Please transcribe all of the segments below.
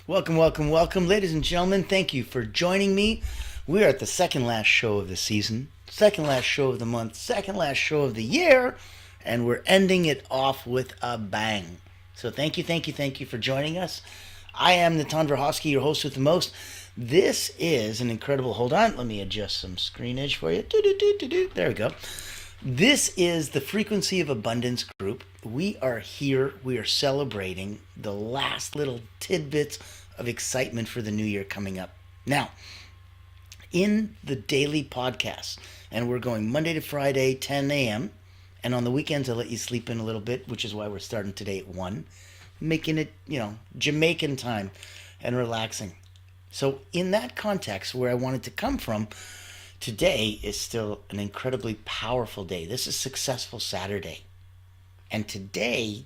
Welcome, welcome, welcome, ladies and gentlemen. Thank you for joining me. We are at the second last show of the season, second last show of the month, second last show of the year, and we're ending it off with a bang. So thank you for joining us. I am Natan Verhofsky, your host with the most. This is an incredible. Hold on, let me adjust some screenage for you. There we go. This is the Frequency of Abundance group. We are here. We are celebrating the last little tidbits of excitement for the new year coming up. Now, in the daily podcast, and we're going Monday to Friday, 10 a.m., and on the weekends, I'll let you sleep in a little bit, which is why we're starting today at 1, making it, Jamaican time and relaxing. So in that context, where I wanted to come from, today is still an incredibly powerful day. This is Successful Saturday. And today,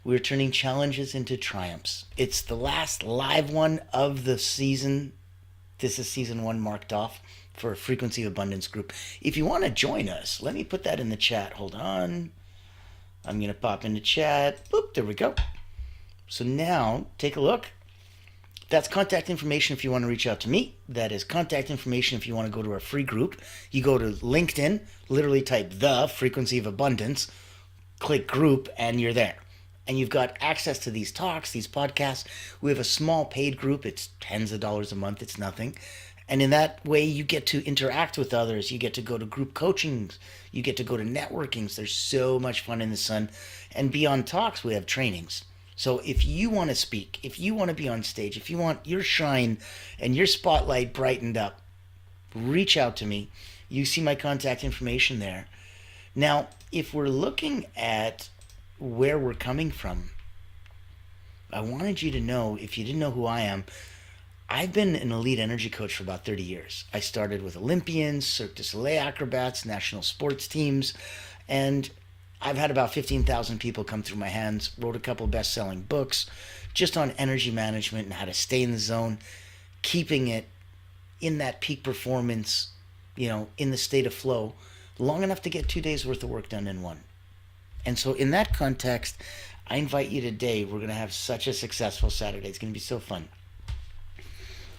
we're turning challenges into triumphs. It's the last live one of the season. This is season 1 marked off for a Frequency of Abundance group. If you want to join us, let me put that in the chat. Hold on. I'm going to pop into chat. Boop, there we go. So now, take a look. That's contact information if you want to reach out to me. That is contact information if you want to go to our free group. You go to LinkedIn, literally type the Frequency of Abundance, click group, and you're there. And you've got access to these talks, these podcasts. We have a small paid group. It's tens of dollars a month. It's nothing. And in that way, you get to interact with others. You get to go to group coachings. You get to go to networkings. There's so much fun in the sun. And beyond talks, we have trainings. So if you want to speak, if you want to be on stage, if you want your shine and your spotlight brightened up, reach out to me. You see my contact information there. Now, if we're looking at where we're coming from, I wanted you to know, if you didn't know who I am, I've been an elite energy coach for about 30 years. I started with Olympians, Cirque du Soleil acrobats, national sports teams, and I've had about 15,000 people come through my hands, wrote a couple best-selling books just on energy management and how to stay in the zone, keeping it in that peak performance, in the state of flow, long enough to get 2 days worth of work done in one. And so in that context, I invite you today. We're going to have such a successful Saturday. It's going to be so fun.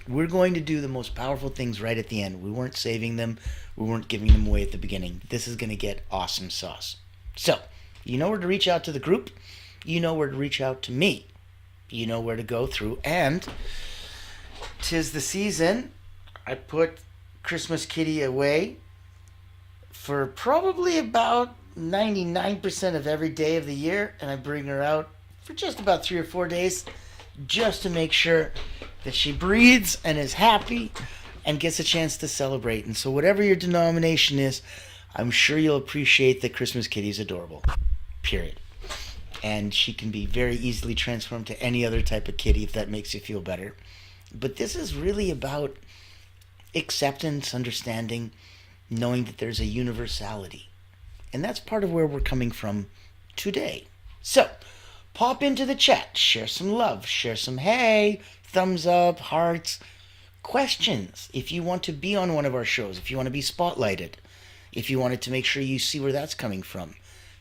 We're going to do the most powerful things right at the end. We weren't saving them. We weren't giving them away at the beginning. This is going to get awesome sauce. So, you know where to reach out to the group. You know where to reach out to me. You know where to go through. And 'tis the season. I put Christmas Kitty away for probably about 99% of every day of the year. And I bring her out for just about 3 or 4 days just to make sure that she breathes and is happy and gets a chance to celebrate. And so whatever your denomination is, I'm sure you'll appreciate that Christmas Kitty's adorable, period. And she can be very easily transformed to any other type of kitty if that makes you feel better. But this is really about acceptance, understanding, knowing that there's a universality. And that's part of where we're coming from today. So, pop into the chat, share some love, share some hey, thumbs up, hearts, questions. If you want to be on one of our shows, if you want to be spotlighted, if you wanted to make sure you see where that's coming from.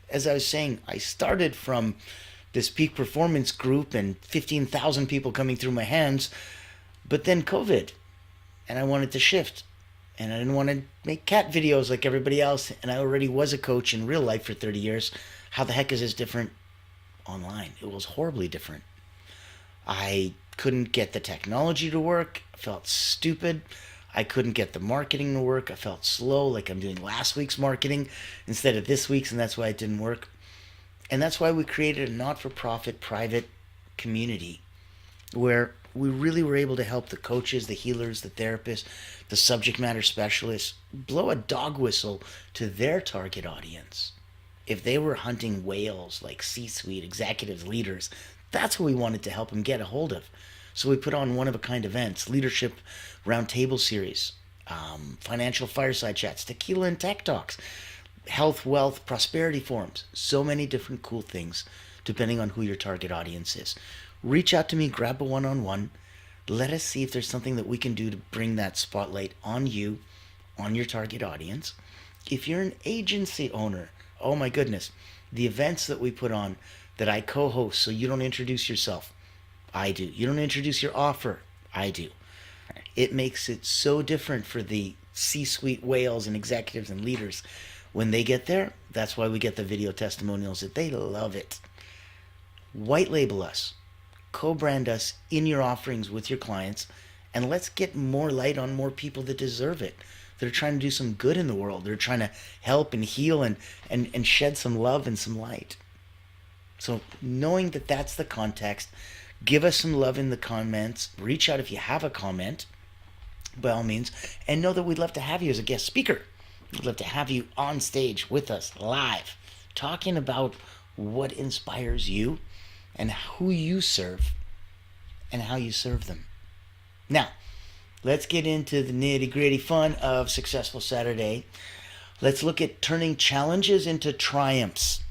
As I was saying, I started from this peak performance group and 15,000 people coming through my hands, but then COVID, and I wanted to shift, and I didn't want to make cat videos like everybody else, and I already was a coach in real life for 30 years. How the heck is this different online? It was horribly different. I couldn't get the technology to work. I felt stupid. I couldn't get the marketing to work. I felt slow, like I'm doing last week's marketing instead of this week's, and that's why it didn't work. And that's why we created a not-for-profit private community where we really were able to help the coaches, the healers, the therapists, the subject matter specialists blow a dog whistle to their target audience. If they were hunting whales like C-suite executives, leaders, that's what we wanted to help them get a hold of. So we put on one-of-a-kind events, leadership roundtable series, financial fireside chats, tequila and tech talks, health, wealth, prosperity forums. So many different cool things depending on who your target audience is. Reach out to me, grab a one-on-one. Let us see if there's something that we can do to bring that spotlight on you, on your target audience. If you're an agency owner, oh my goodness, the events that we put on that I co-host so you don't introduce yourself, I do. You don't introduce your offer? I do. It makes it so different for the C-suite whales and executives and leaders. When they get there, that's why we get the video testimonials that they love it. White label us. Co-brand us in your offerings with your clients, and let's get more light on more people that deserve it. They're trying to do some good in the world. They're trying to help and heal and shed some love and some light. So knowing that that's the context, give us some love in the comments. Reach out if you have a comment, by all means, and know that we'd love to have you as a guest speaker. We'd love to have you on stage with us live, talking about what inspires you and who you serve and how you serve them. Now, let's get into the nitty-gritty fun of Successful Saturday. Let's look at turning challenges into triumphs.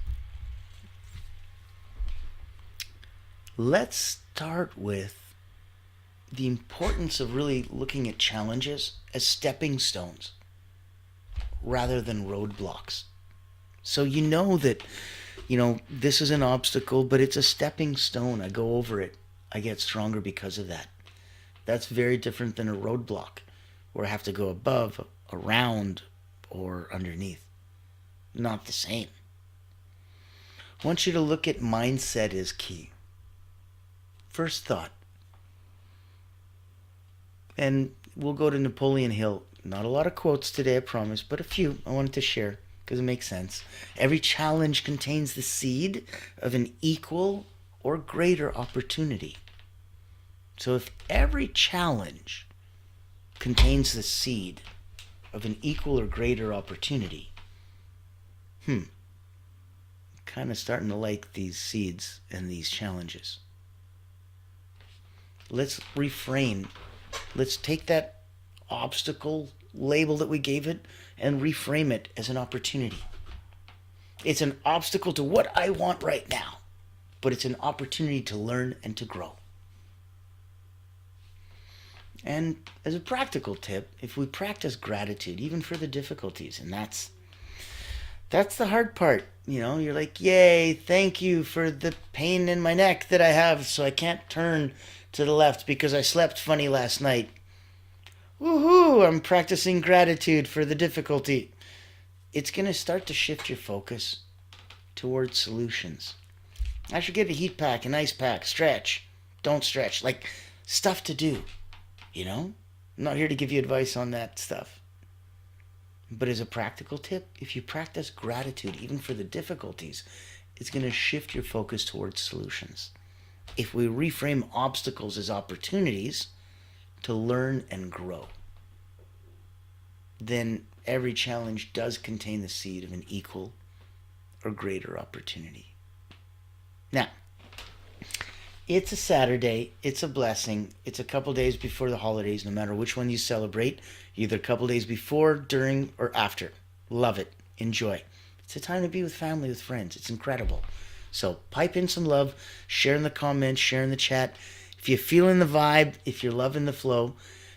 Let's start with the importance of really looking at challenges as stepping stones rather than roadblocks. So you know that, this is an obstacle, but it's a stepping stone. I go over it. I get stronger because of that. That's very different than a roadblock where I have to go above, around, or underneath. Not the same. I want you to look at mindset as key. First thought. And we'll go to Napoleon Hill. Not a lot of quotes today, I promise, but a few I wanted to share because it makes sense. Every challenge contains the seed of an equal or greater opportunity. So if every challenge contains the seed of an equal or greater opportunity, kind of starting to like these seeds and these challenges. Let's reframe. Let's take that obstacle label that we gave it and reframe it as an opportunity. It's an obstacle to what I want right now, but it's an opportunity to learn and to grow. And as a practical tip, if we practice gratitude, even for the difficulties, and that's the hard part, you're like, yay, thank you for the pain in my neck that I have so I can't turn to the left because I slept funny last night. Woohoo, I'm practicing gratitude for the difficulty. It's going to start to shift your focus towards solutions. I should get a heat pack, an ice pack, stretch, don't stretch, like stuff to do, I'm not here to give you advice on that stuff. But as a practical tip, if you practice gratitude, even for the difficulties, it's going to shift your focus towards solutions. If we reframe obstacles as opportunities to learn and grow, then every challenge does contain the seed of an equal or greater opportunity. Now, it's a Saturday, it's a blessing, it's a couple days before the holidays, no matter which one you celebrate, either a couple days before, during, or after. Love it. Enjoy. It's a time to be with family, with friends. It's incredible. So pipe in some love, share in the comments, share in the chat. If you're feeling the vibe, if you're loving the flow,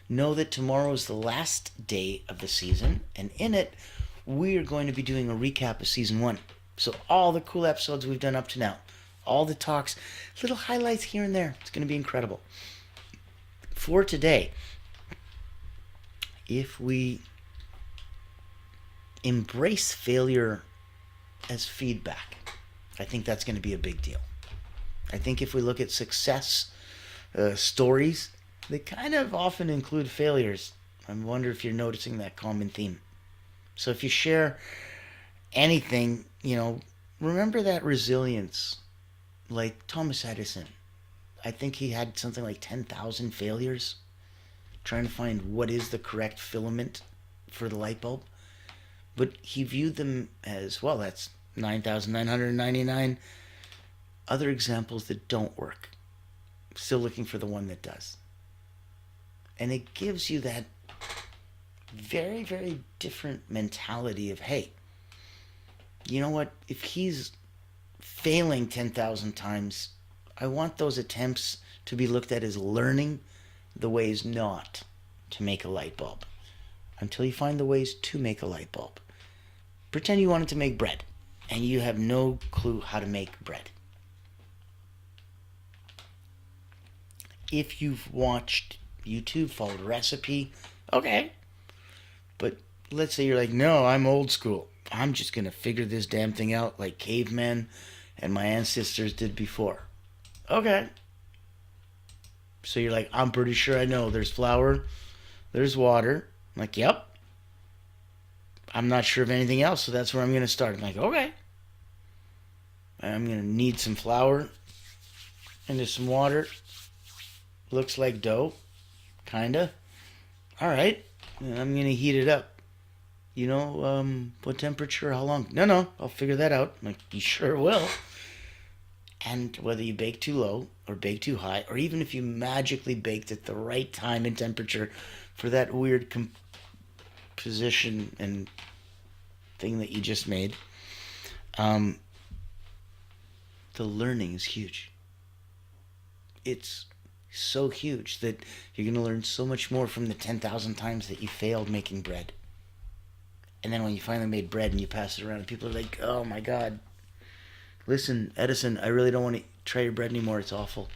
know that tomorrow is the last day of the season, and in it, we are going to be doing a recap of season 1. So all the cool episodes we've done up to now, all the talks, little highlights here and there. It's going to be incredible. For today, if we embrace failure as feedback, I think that's going to be a big deal. I think if we look at success stories, they kind of often include failures. I wonder if you're noticing that common theme. So if you share anything, remember that resilience. Like Thomas Edison, I think he had something like 10,000 failures trying to find what is the correct filament for the light bulb. But he viewed them as, well, that's 9,999 other examples that don't work. Still looking for the one that does. And it gives you that very, very different mentality of, hey, you know what? If he's failing 10,000 times, I want those attempts to be looked at as learning the ways not to make a light bulb until you find the ways to make a light bulb. Pretend you wanted to make bread and you have no clue how to make bread. if you've watched YouTube, followed a recipe, okay. But let's say you're like, no, I'm old school. I'm just going to figure this damn thing out like cavemen and my ancestors did before. Okay. So you're like, I'm pretty sure I know. There's flour, there's water. I'm like, yep. I'm not sure of anything else, so that's where I'm going to start. I'm like, okay. I'm going to need some flour into some water. Looks like dough. Kinda. Alright. And I'm going to heat it up. You know, what temperature, how long? No, I'll figure that out. I'm like, you sure will. And whether you bake too low or bake too high, or even if you magically baked at the right time and temperature for that weird composition and thing that you just made, the learning is huge. It's so huge that you're going to learn so much more from the 10,000 times that you failed making bread. And then when you finally made bread and you pass it around and people are like, oh my God, listen, Edison, I really don't want to try your bread anymore. It's awful.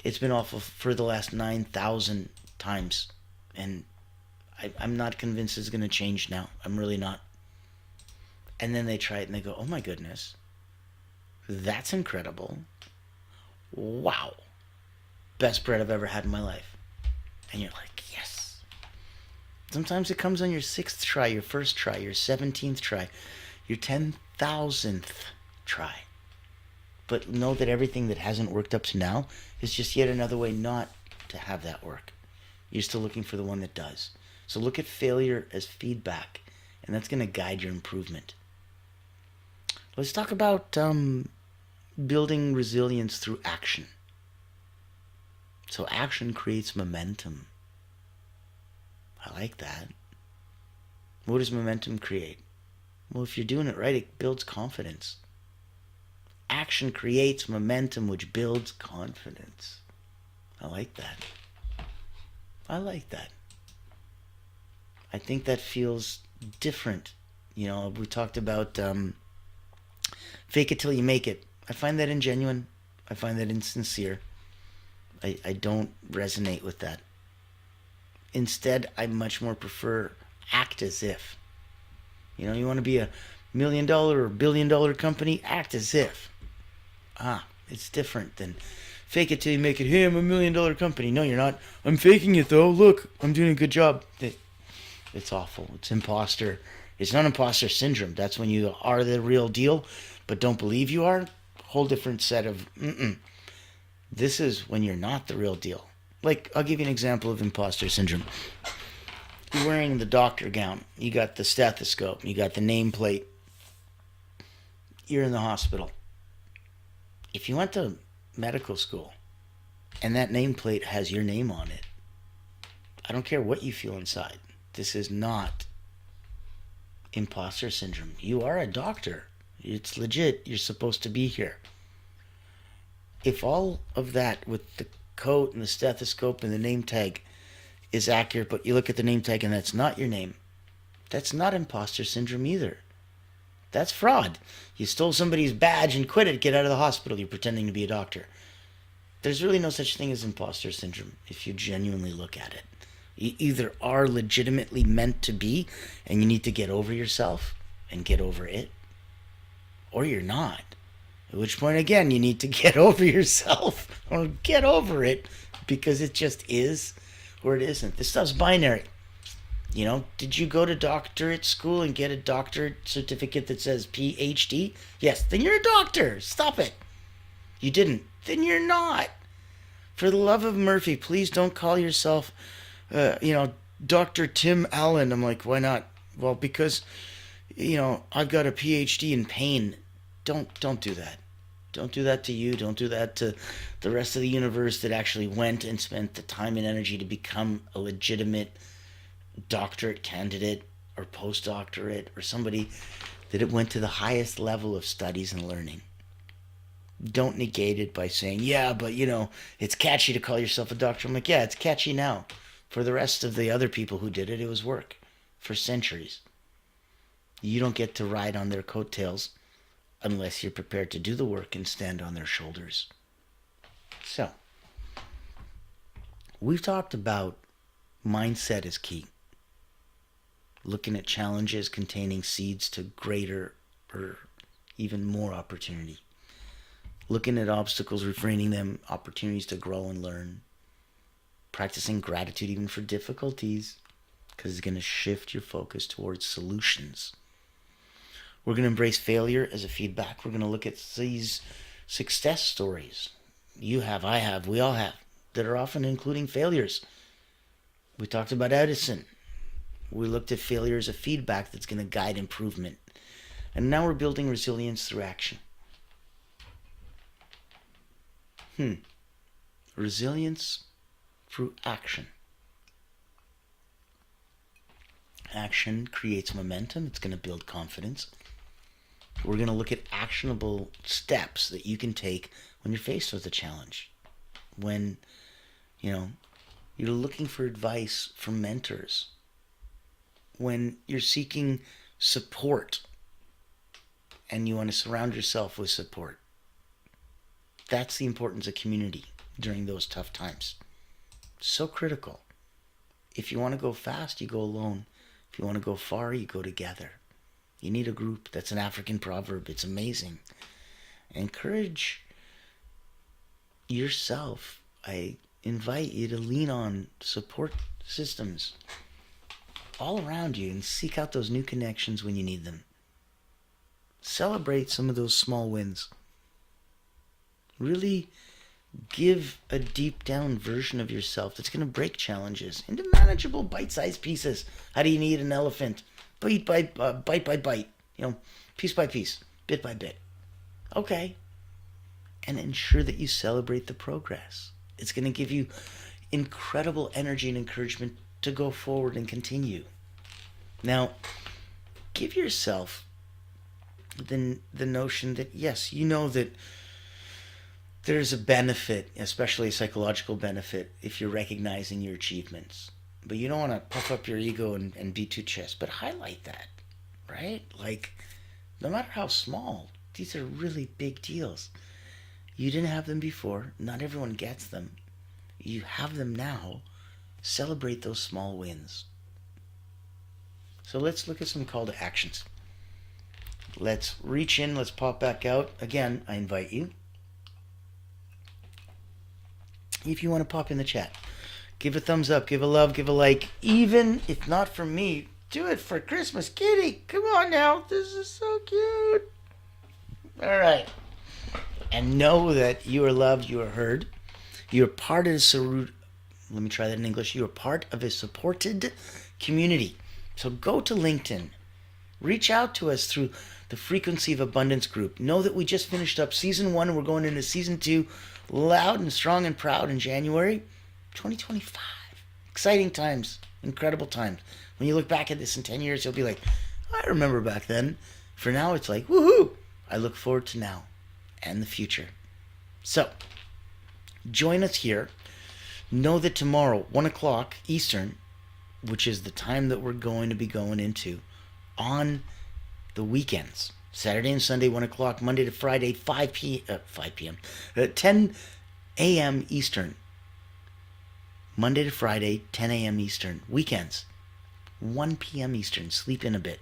It's been awful for the last 9,000 times. And I'm not convinced it's going to change now. I'm really not. And then they try it and they go, oh my goodness, that's incredible. Wow. Best bread I've ever had in my life. And you're like, yes. Sometimes it comes on your 6th try, your 1st try, your 17th try, your 10,000th try. But know that everything that hasn't worked up to now is just yet another way not to have that work. You're still looking for the one that does. So look at failure as feedback, and that's going to guide your improvement. Let's talk about building resilience through action. So action creates momentum. I like that. What does momentum create? Well, if you're doing it right, it builds confidence. Action creates momentum, which builds confidence. I like that. I like that. I think that feels different. You know, we talked about fake it till you make it. I find that ingenuine. I find that insincere. I don't resonate with that. Instead, I much more prefer act as if. You know, you want to be a $1 million or $1 billion company? Act as if. It's different than fake it till you make it. Hey, I'm a $1 million company. No, you're not. I'm faking it though. Look, I'm doing a good job. It's awful. It's imposter. It's not imposter syndrome. That's when you are the real deal, but don't believe you are. Whole different set of This is when you're not the real deal. Like, I'll give you an example of imposter syndrome. You're wearing the doctor gown. You got the stethoscope. You got the nameplate. You're in the hospital. If you went to medical school and that nameplate has your name on it, I don't care what you feel inside. This is not imposter syndrome. You are a doctor. It's legit. You're supposed to be here. If all of that with the coat and the stethoscope and the name tag is accurate, but you look at the name tag and that's not your name, that's not imposter syndrome either. That's fraud. You stole somebody's badge and quit it, get out of the hospital. You're pretending to be a doctor. There's really no such thing as imposter syndrome if you genuinely look at it. You either are legitimately meant to be and you need to get over yourself and get over it, or you're not. At which point, again, you need to get over yourself or get over it because it just is or it isn't. This stuff's binary. You know, did you go to doctorate school and get a doctorate certificate that says PhD? Yes, then you're a doctor. Stop it. You didn't. Then you're not. For the love of Murphy, please don't call yourself, Dr. Tim Allen. I'm like, why not? Well, because, I've got a PhD in pain. Don't do that. Don't do that to you. Don't do that to the rest of the universe that actually went and spent the time and energy to become a legitimate doctorate candidate or postdoctorate or somebody that it went to the highest level of studies and learning. Don't negate it by saying, yeah, but it's catchy to call yourself a doctor. I'm like, yeah, it's catchy now. For the rest of the other people who did it, it was work for centuries. You don't get to ride on their coattails unless you're prepared to do the work and stand on their shoulders. So, We've talked about mindset is key. Looking at challenges containing seeds to greater or even more opportunity. Looking at obstacles, refraining them, opportunities to grow and learn. Practicing gratitude even for difficulties, because it's going to shift your focus towards solutions. We're going to embrace failure as a feedback. We're going to look at these success stories. You have, I have, we all have, that are often including failures. We talked about Edison. We looked at failure as a feedback that's going to guide improvement. And now we're building resilience through action. Resilience through action. Action creates momentum. It's going to build confidence. We're going to look at actionable steps that you can take when you're faced with a challenge. When, you're looking for advice from mentors. When you're seeking support and you want to surround yourself with support. That's the importance of community during those tough times. So critical. If you want to go fast, you go alone. If you want to go far, you go together. You need a group. That's an African proverb. It's amazing. Encourage yourself. I invite you to lean on support systems all around you and seek out those new connections when you need them. Celebrate some of those small wins. Really give a deep down version of yourself that's going to break challenges into manageable bite-sized pieces. How do you eat an elephant? Bite by bite. Piece by piece, bit by bit. Okay. And ensure that you celebrate the progress. It's going to give you incredible energy and encouragement to go forward and continue. Now, give yourself the notion that, yes, you know that there's a benefit, especially a psychological benefit, if you're recognizing your achievements. But you don't want to puff up your ego and beat your chest, but highlight that, right? Like, no matter how small, these are really big deals. You didn't have them before. Not everyone gets them. You have them now. Celebrate those small wins. So let's look at some call to actions. Let's reach in. Let's pop back out. Again, I invite you. If you want to pop in the chat, give a thumbs up, give a love, give a like. Even if not for me, do it for Christmas Kitty. Come on now. This is so cute. All right. And know that you are loved, you are heard. You are part of let me try that in English. You are part of a supported community. So go to LinkedIn. Reach out to us through the Frequency of Abundance group. Know that we just finished up season 1 and we're going into season 2 loud and strong and proud in January 2025. Exciting times. Incredible times. When you look back at this in 10 years, you'll be like, I remember back then. For now, it's like, woohoo! I look forward to now and the future. So, join us here. Know that tomorrow, 1 o'clock Eastern, which is the time that we're going to be going into on the weekends, Saturday and Sunday, 1 o'clock, Monday to Friday, 5 p.m., 10 a.m. Eastern. Monday to Friday, 10 a.m. Eastern. Weekends, 1 p.m. Eastern. Sleep in a bit.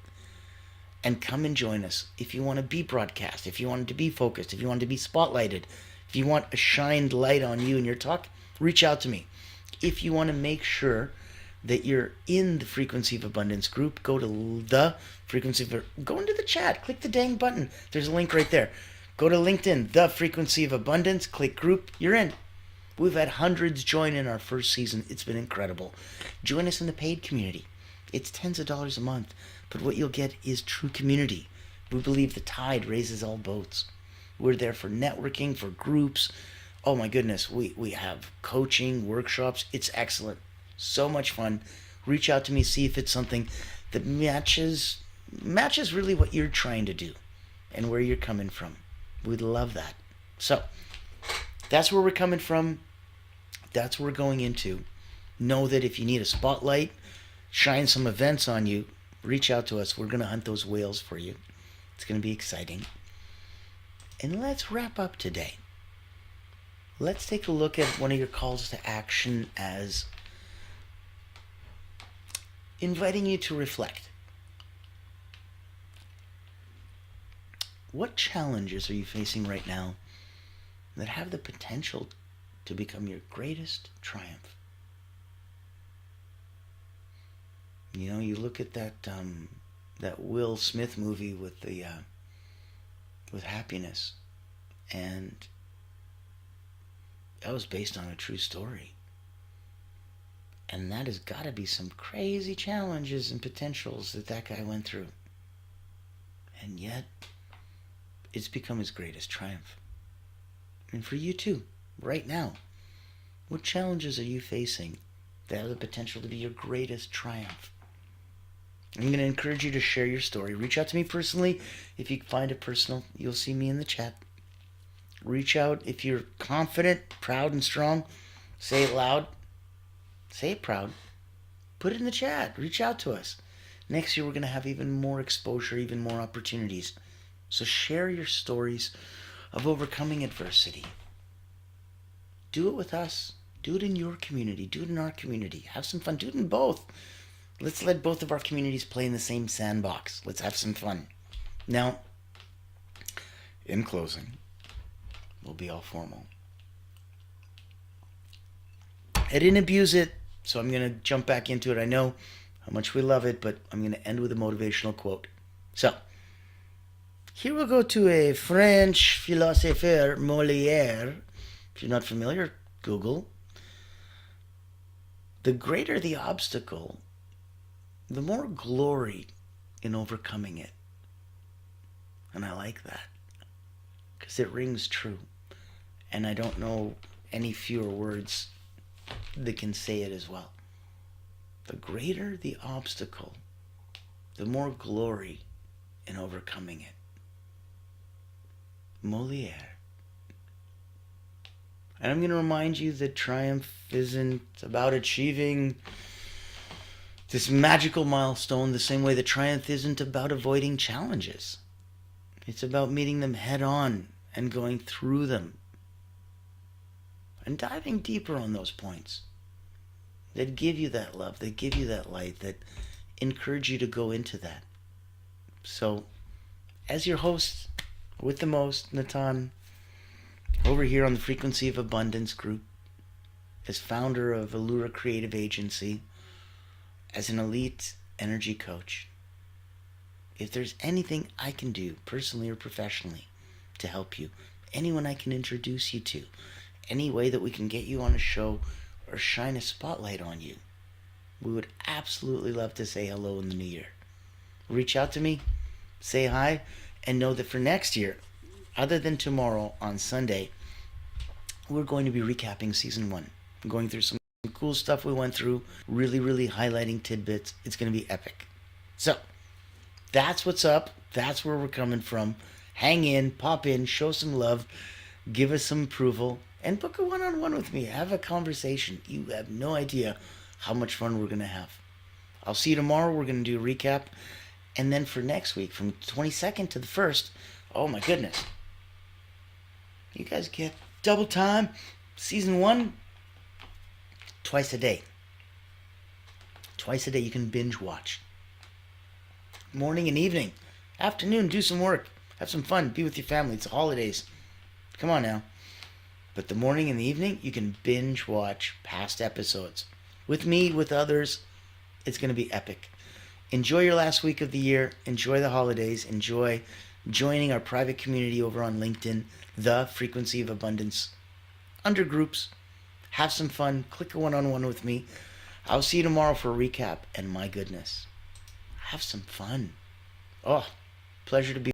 And come and join us if you want to be broadcast, if you want to be focused, if you want to be spotlighted, if you want a shined light on you and your talk, reach out to me. If you want to make sure that you're in the Frequency of Abundance group, go to go into the chat, click the dang button. There's a link right there. Go to LinkedIn, the Frequency of Abundance, click group, you're in. We've had hundreds join in our first season. It's been incredible. Join us in the paid community. It's tens of dollars a month, but what you'll get is true community. We believe the tide raises all boats. We're there for networking, for groups. Oh my goodness, we have coaching, workshops. It's excellent. So much fun. Reach out to me, see if it's something that matches really what you're trying to do and where you're coming from. We'd love that. So, that's where we're coming from. That's where we're going into. Know that if you need a spotlight, shine some events on you, reach out to us. We're going to hunt those whales for you. It's going to be exciting. And let's wrap up today let's take a look at one of your calls to action as inviting you to reflect. What challenges are you facing right now that have the potential to become your greatest triumph? You know, you look at that Will Smith movie with with happiness, and that was based on a true story. And that has got to be some crazy challenges and potentials that guy went through. And yet, it's become his greatest triumph. And for you too, right now, what challenges are you facing that have the potential to be your greatest triumph? I'm going to encourage you to share your story. Reach out to me personally. If you find it personal, you'll see me in the chat. Reach out if you're confident, proud, and strong. Say it loud. Say it proud. Put it in the chat. Reach out to us. Next year, we're going to have even more exposure, even more opportunities. So share your stories of overcoming adversity. Do it with us. Do it in your community. Do it in our community. Have some fun. Do it in both. Let's let both of our communities play in the same sandbox. Let's have some fun. Now, in closing, we'll be all formal. I didn't abuse it, so I'm going to jump back into it. I know how much we love it, but I'm going to end with a motivational quote. So, here we'll go to a French philosopher, Molière. If you're not familiar, Google. The greater the obstacle, the more glory in overcoming it. And I like that, because it rings true. And I don't know any fewer words that can say it as well. The greater the obstacle, the more glory in overcoming it. Molière. And I'm going to remind you that triumph isn't about achieving this magical milestone the same way that triumph isn't about avoiding challenges. It's about meeting them head on and going through them and diving deeper on those points that give you that love, that give you that light, that encourage you to go into that. So, as your host with the most, Natan, over here on the Frequency of Abundance group, as founder of Allura Creative Agency, as an elite energy coach, if there's anything I can do, personally or professionally, to help you, anyone I can introduce you to, any way that we can get you on a show or shine a spotlight on you, we would absolutely love to say hello in the new year. Reach out to me, say hi, and know that for next year, other than tomorrow on Sunday, we're going to be recapping season 1. I'm going through some cool stuff we went through, really highlighting tidbits. It's going to be epic. So, that's what's up. That's where we're coming from. Hang in, pop in, show some love, give us some approval, and book a one-on-one with me. Have a conversation. You have no idea how much fun we're going to have. I'll see you tomorrow. We're going to do a recap. And then for next week, from 22nd to the 1st, oh my goodness. You guys get double time. Season 1, twice a day. Twice a day you can binge watch. Morning and evening. Afternoon, do some work. Have some fun. Be with your family. It's the holidays. Come on now. But the morning and the evening, you can binge watch past episodes. With me, with others, it's going to be epic. Enjoy your last week of the year. Enjoy the holidays. Enjoy joining our private community over on LinkedIn, The Frequency of Abundance. Under groups. Have some fun. Click a one-on-one with me. I'll see you tomorrow for a recap. And my goodness, have some fun. Oh, pleasure to be